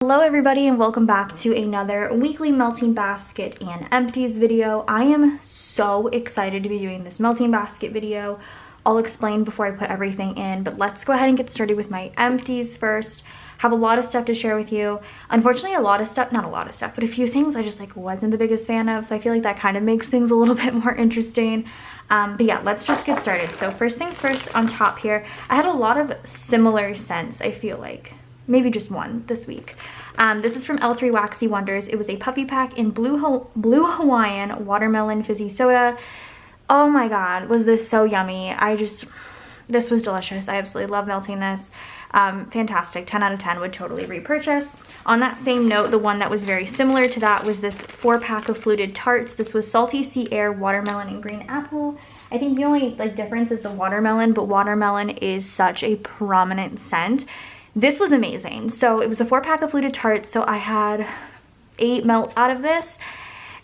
Hello everybody and welcome back to another weekly melting basket and empties video. I am so excited to be doing this melting basket video. I'll explain before I put everything in, but let's go ahead and get started with my empties first. Have a lot of stuff to share with you. Unfortunately, not a lot of stuff, but a few things I just wasn't the biggest fan of, so I feel like that kind of makes things a little bit more interesting. But yeah, let's just get started. So first things first, on top here, I had a lot of similar scents, I feel like. Maybe just one this week. This is from L3 Waxy Wonders. It was a puppy pack in Blue Hawaiian Watermelon Fizzy Soda. Oh my god, was this so yummy. This was delicious. I absolutely love melting this. Fantastic, 10 out of 10, would totally repurchase. On that same note, the one that was very similar to that was this 4-pack of fluted tarts. This was Salty Sea Air, Watermelon, and Green Apple. I think the only difference is the watermelon, but watermelon is such a prominent scent. This was amazing. So it was a 4-pack of fluted tarts, so I had 8 melts out of this.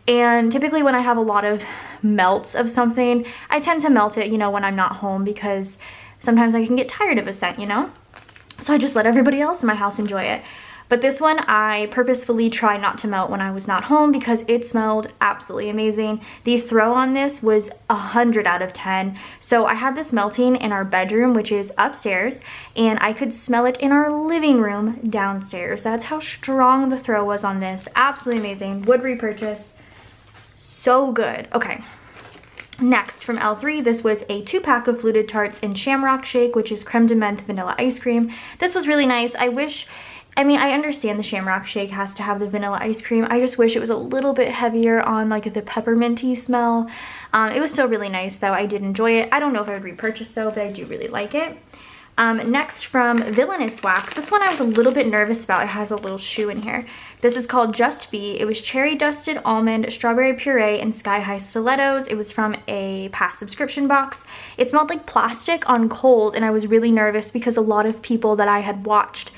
And typically when I have a lot of melts of something, I tend to melt it, when I'm not home, because sometimes I can get tired of a scent, So I just let everybody else in my house enjoy it. But this one I purposefully tried not to melt when I was not home because it smelled absolutely amazing. The throw on this was 100 out of 10. So I had this melting in our bedroom, which is upstairs, and I could smell it in our living room downstairs. That's how strong the throw was on this. Absolutely amazing. Would repurchase. So good. Okay. Next, from L3, this was a 2-pack of fluted tarts in Shamrock Shake, which is creme de menthe vanilla ice cream. This was really nice. I understand the Shamrock Shake has to have the vanilla ice cream. I just wish it was a little bit heavier on the pepperminty smell. It was still really nice though. I did enjoy it. I don't know if I would repurchase though, but I do really like it. Next, from Villainous Wax. This one I was a little bit nervous about. It has a little shoe in here. This is called Just Be. It was cherry dusted almond, strawberry puree, and sky high stilettos. It was from a past subscription box. It smelled like plastic on cold, and I was really nervous because a lot of people that I had watched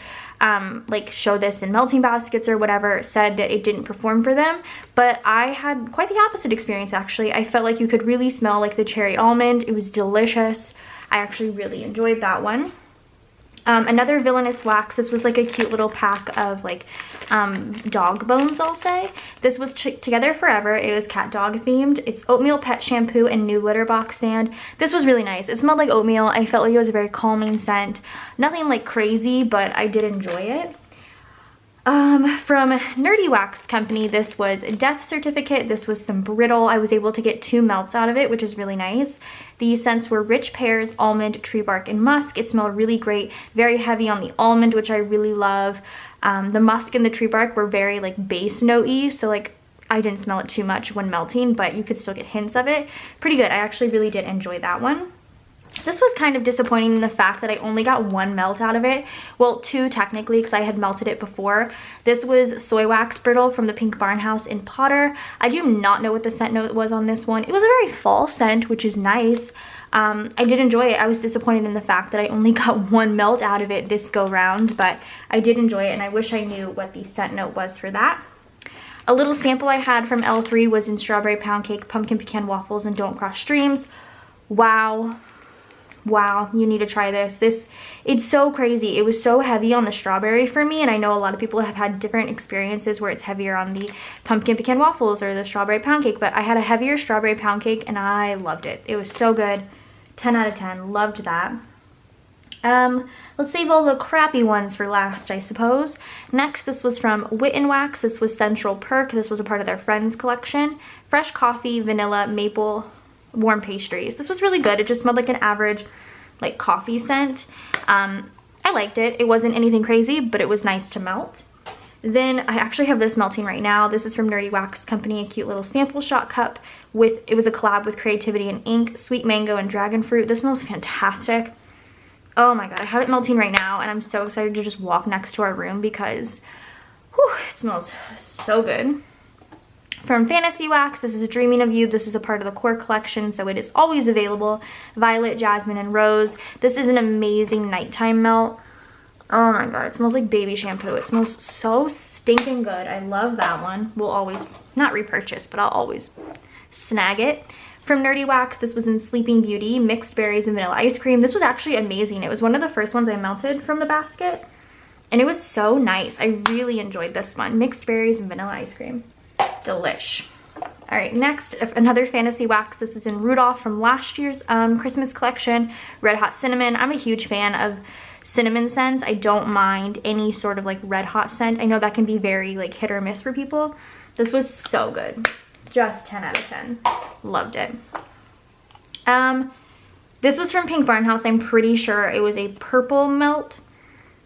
show this in melting baskets or whatever said that it didn't perform for them, but I had quite the opposite experience actually. I felt like you could really smell the cherry almond. It was delicious. I actually really enjoyed that one. Another Villainous Wax. This was a cute little pack of dog bones, I'll say. This was Together Forever. It was cat dog themed. It's oatmeal pet shampoo and new litter box sand. This was really nice. It smelled like oatmeal. I felt like it was a very calming scent. Nothing crazy, but I did enjoy it. From Nerdy Wax Company, this was Death Certificate. This was some brittle. I was able to get 2 melts out of it, which is really nice. The scents were rich pears, almond, tree bark, and musk. It smelled really great, very heavy on the almond, which I really love. The musk and the tree bark were very base note-y, so I didn't smell it too much when melting, but you could still get hints of it. Pretty good. I actually really did enjoy that one. This was kind of disappointing in the fact that I only got 1 melt out of it. Well, 2 technically, because I had melted it before. This was Soy Wax Brittle from the Pink Barn House in Potter. I do not know what the scent note was on this one. It was a very fall scent, which is nice. I did enjoy it. I was disappointed in the fact that I only got 1 melt out of it this go round, but I did enjoy it, and I wish I knew what the scent note was for that. A little sample I had from L3 was in Strawberry Pound Cake, Pumpkin Pecan Waffles, and Don't Cross Streams. Wow, you need to try this. It's so crazy. It was so heavy on the strawberry for me, and I know a lot of people have had different experiences where it's heavier on the pumpkin pecan waffles or the strawberry pound cake, but I had a heavier strawberry pound cake and I loved it. It was so good. 10 out of 10. Loved that. Let's save all the crappy ones for last, I suppose. Next, this was from Wit n Wax. This was Central Perk. This was a part of their Friends collection. Fresh coffee, vanilla, maple, warm pastries. This was really good. It just smelled like an average coffee scent. I liked it. It wasn't anything crazy, but it was nice to melt. Then I actually have this melting right now. This is from Nerdy Wax Company, a cute little sample shot cup it was a collab with Creativity and Ink, sweet mango and dragon fruit. This smells fantastic. Oh my god, I have it melting right now, and I'm so excited to just walk next to our room because it smells so good. From Fantasy Wax, this is Dreaming of You. This is a part of the core collection, so it is always available. Violet, Jasmine, and Rose. This is an amazing nighttime melt. Oh my god, it smells like baby shampoo. It smells so stinking good. I love that one. We'll always, not repurchase, but I'll always snag it. From Nerdy Wax, this was in Sleeping Beauty, mixed berries and vanilla ice cream. This was actually amazing. It was one of the first ones I melted from the basket. And it was so nice. I really enjoyed this one. Mixed berries and vanilla ice cream. Delish. All right, next, another fantasy wax. This is in Rudolph from last year's Christmas collection. Red Hot Cinnamon. I'm a huge fan of cinnamon scents. I don't mind any sort of like red hot scent. I know that can be very like hit or miss for people. This was so good. Just 10 out of 10. Loved it. This was from Pink Barnhouse. I'm pretty sure it was a purple melt.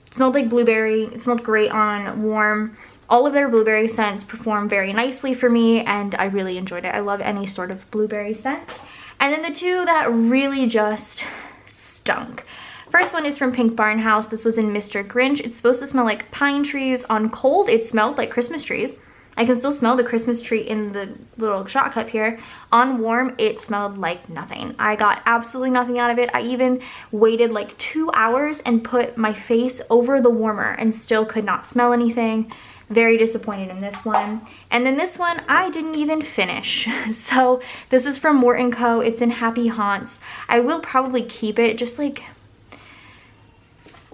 It smelled like blueberry. It smelled great on warm. All of their blueberry scents perform very nicely for me, and I really enjoyed it. I love any sort of blueberry scent. And then the two that really just stunk. First one is from Pink Barnhouse. This was in Mr. Grinch. It's supposed to smell like pine trees. On cold, it smelled like Christmas trees. I can still smell the Christmas tree in the little shot cup here. On warm, it smelled like nothing. I got absolutely nothing out of it. I even waited like 2 hours and put my face over the warmer and still could not smell anything. Very disappointed in this one. And then this one, I didn't even finish. So this is from Mort & Co. It's in Happy Haunts. I will probably keep it just like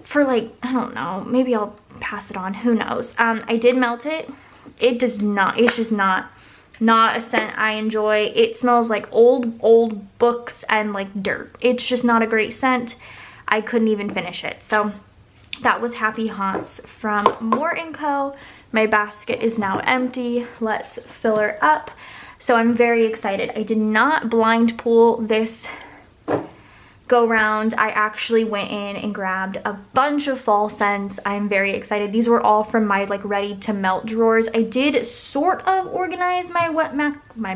for like, I don't know, maybe I'll pass it on, who knows. I did melt it. It does not, it's just not a scent I enjoy. It smells like old books and like dirt. It's just not a great scent. I couldn't even finish it. So that was Happy Haunts from Mort & Co. My basket is now empty. Let's fill her up. So I'm very excited. I did not blind pool this go round. I actually went in and grabbed a bunch of fall scents. I'm very excited. These were all from my like ready to melt drawers. I did sort of organize my my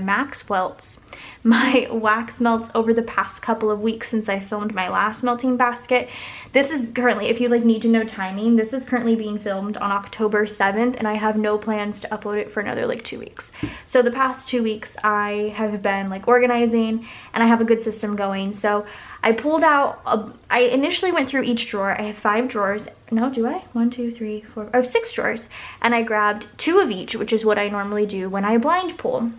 wax melts over the past couple of weeks since I filmed my last melting basket. This is currently, if you like need to know timing, this is currently being filmed on October 7th, and I have no plans to upload it for another like 2 weeks. So the past 2 weeks I have been like organizing, and I have a good system going. So I pulled out, I initially went through each drawer. I have 5 drawers. No, do I? 1, 2, 3, 4, I have 6 drawers. And I grabbed 2 of each, which is what I normally do when I blind pull.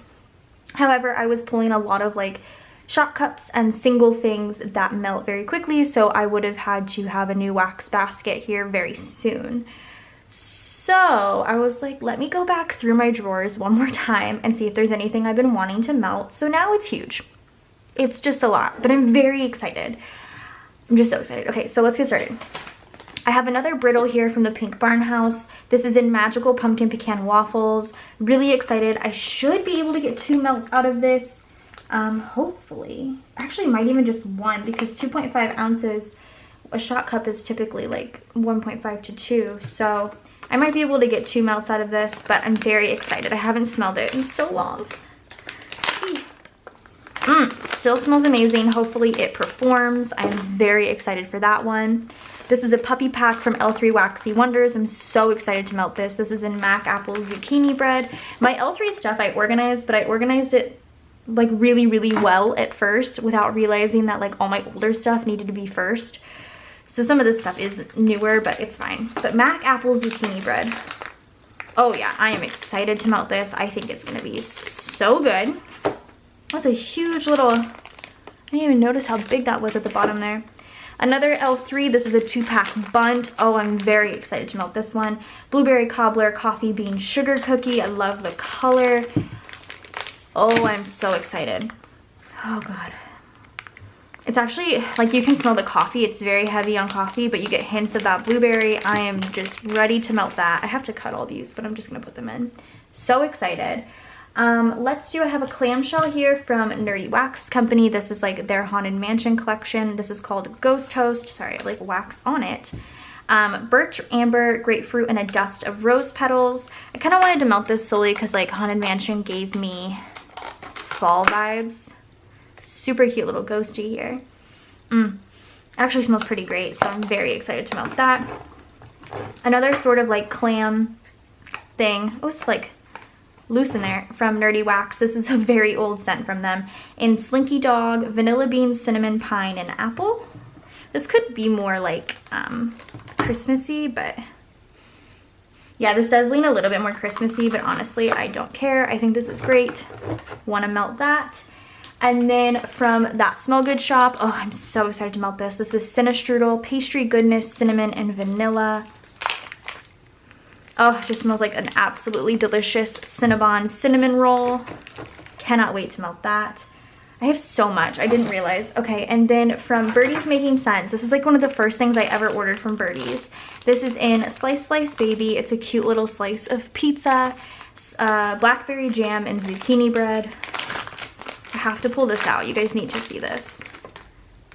However, I was pulling a lot of like shot cups and single things that melt very quickly, so I would have had to have a new wax basket here very soon. So I was like, let me go back through my drawers one more time and see if there's anything I've been wanting to melt. So now it's huge. It's just a lot, but I'm very excited. I'm just so excited. Okay, so let's get started. I have another brittle here from the Pink Barnhouse. This is in Magical Pumpkin Pecan Waffles. Really excited. I should be able to get 2 melts out of this. Hopefully. Actually, might even just 1, because 2.5 ounces, a shot cup is typically like 1.5 to 2. So I might be able to get 2 melts out of this, but I'm very excited. I haven't smelled it in so long. Still smells amazing. Hopefully it performs. I'm very excited for that one. This is a puppy pack from L3 Waxy Wonders. I'm so excited to melt this. This is in Mac Apple Zucchini Bread. My L3 stuff I organized, but I organized it like really well at first without realizing that like all my older stuff needed to be first. So some of this stuff is newer, but it's fine. But Mac Apple Zucchini Bread. Oh yeah, I am excited to melt this. I think it's gonna be so good. That's a huge little, I didn't even notice how big that was at the bottom there. Another L3, this is a 2-pack bunt. Oh, I'm very excited to melt this one. Blueberry Cobbler Coffee Bean Sugar Cookie. I love the color. Oh, I'm so excited. Oh God. It's actually, like you can smell the coffee. It's very heavy on coffee, but you get hints of that blueberry. I am just ready to melt that. I have to cut all these, but I'm just gonna put them in. So excited. I have a clamshell here from Nerdy Wax Company. This is like their Haunted Mansion collection. This is called Ghost Host. Sorry, I like wax on it. Birch, amber, grapefruit, and a dust of rose petals. I kind of wanted to melt this solely because like Haunted Mansion gave me fall vibes. Super cute little ghosty here. Actually smells pretty great, so I'm very excited to melt that. Another sort of like clam thing. Oh, it's like loose in there, from Nerdy Wax. This is a very old scent from them. In Slinky Dog, Vanilla Bean, Cinnamon, Pine, and Apple. This could be more like Christmassy, but yeah, this does lean a little bit more Christmassy, but honestly, I don't care. I think this is great. Want to melt that. And then from That Smell Good shop, oh, I'm so excited to melt this. This is Cinnastrudel, Pastry Goodness, Cinnamon, and Vanilla. Oh, it just smells like an absolutely delicious Cinnabon cinnamon roll. Cannot wait to melt that. I have so much. I didn't realize. Okay, and then from Birdie's Making Sense. This is like one of the first things I ever ordered from Birdie's. This is in Slice Slice Baby. It's a cute little slice of pizza, blackberry jam, and zucchini bread. I have to pull this out. You guys need to see this.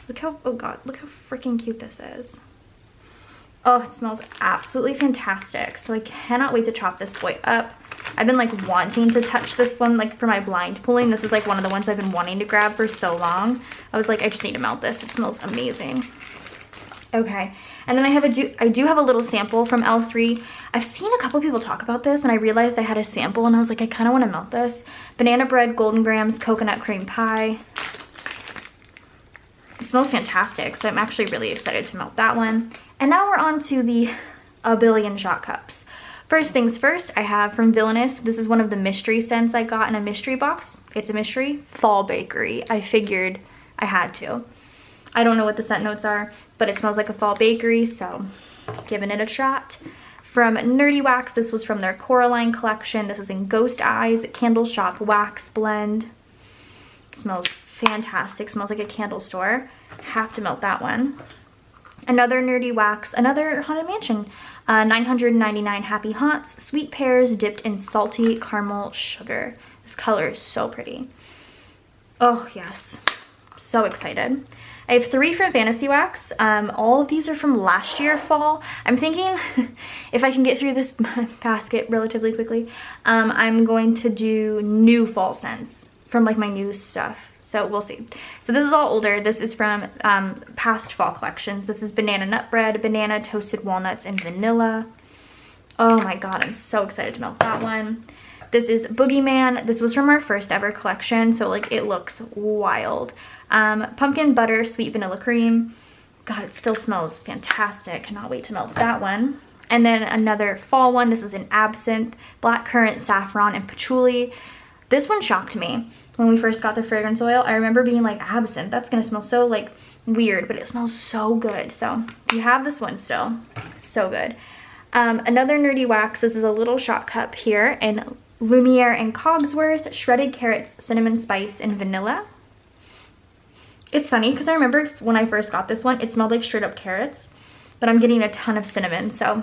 Look how, oh God, look how freaking cute this is. Oh, it smells absolutely fantastic. So I cannot wait to chop this boy up. I've been like wanting to touch this one like for my blind pulling. This is like one of the ones I've been wanting to grab for so long. I was like, I just need to melt this. It smells amazing. Okay, and then I do have a little sample from L3. I've seen a couple people talk about this and I realized I had a sample and I was like, I kind of want to melt this. Banana bread, golden grams, coconut cream pie. It smells fantastic, so I'm actually really excited to melt that one. And now we're on to the A Billion Shot Cups. First things first, I have from Villainous. This is one of the mystery scents I got in a mystery box. It's a mystery. Fall Bakery. I figured I had to. I don't know what the scent notes are, but it smells like a fall bakery, so giving it a shot. From Nerdy Wax, this was from their Coraline collection. This is in Ghost Eyes Candle Shop Wax Blend. It smells fantastic. Smells like a candle store. Have to melt that one. Another Nerdy Wax, another Haunted Mansion. 999 Happy Haunts, sweet pears dipped in salty caramel sugar. This color is so pretty. Oh yes, so excited. I have 3 from Fantasy Wax. All of these are from last year fall. I'm thinking if I can get through this basket relatively quickly, I'm going to do new fall scents from like my new stuff. So we'll see. So this is all older. This is from past fall collections. This is banana nut bread, banana toasted walnuts, and vanilla. Oh my God, I'm so excited to melt that one. This is Boogeyman. This was from our first ever collection, so like it looks wild. Pumpkin butter, sweet vanilla cream. God, it still smells fantastic. Cannot wait to melt that one. And then another fall one. This is an Absinthe, blackcurrant, saffron, and patchouli. This one shocked me when we first got the fragrance oil. I remember being like, absinthe, that's gonna smell so like weird, but it smells so good. So you have this one still, so good. Another Nerdy Wax. This is a little shot cup here in Lumiere and Cogsworth, shredded carrots, cinnamon spice, and vanilla. It's funny because I remember when I first got this one, it smelled like straight up carrots, but I'm getting a ton of cinnamon, so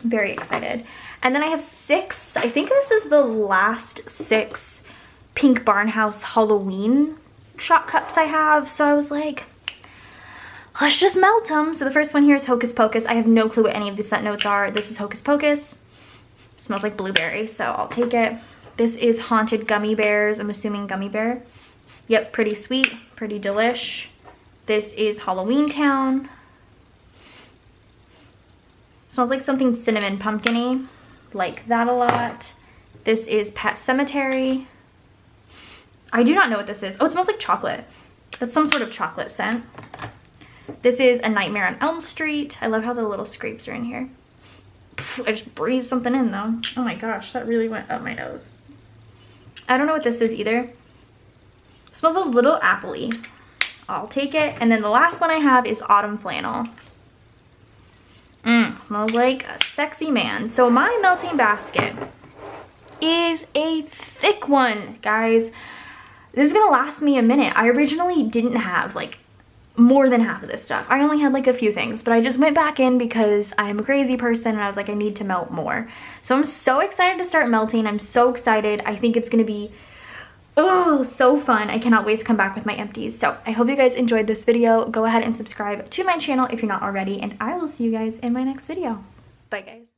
I'm very excited. And then I have 6, I think this is the last 6 Pink Barnhouse Halloween shot cups I have. So I was like, let's just melt them. So the first one here is Hocus Pocus. I have no clue what any of the scent notes are. This is Hocus Pocus. Smells like blueberry, so I'll take it. This is Haunted Gummy Bears. I'm assuming gummy bear. Yep, pretty sweet, pretty delish. This is Halloween Town. Smells like something cinnamon pumpkin-y. Like that a lot. This is Pet Cemetery. I do not know what this is. Oh, it smells like chocolate. That's some sort of chocolate scent. This is A Nightmare on Elm Street. I love how the little scrapes are in here. I just breathed something in though. Oh my gosh, that really went up my nose. I don't know what this is either. It smells a little appley. I'll take it. And then the last one I have is Autumn Flannel. Smells like a sexy man. So my melting basket is a thick one, guys. This is gonna last me a minute. I originally didn't have like more than half of this stuff. I only had like a few things, but I just went back in because I'm a crazy person and I was like, I need to melt more. So I'm so excited to start melting. I'm so excited. I think it's gonna be oh, so fun. I cannot wait to come back with my empties. So I hope you guys enjoyed this video. Go ahead and subscribe to my channel if you're not already, and I will see you guys in my next video. Bye guys.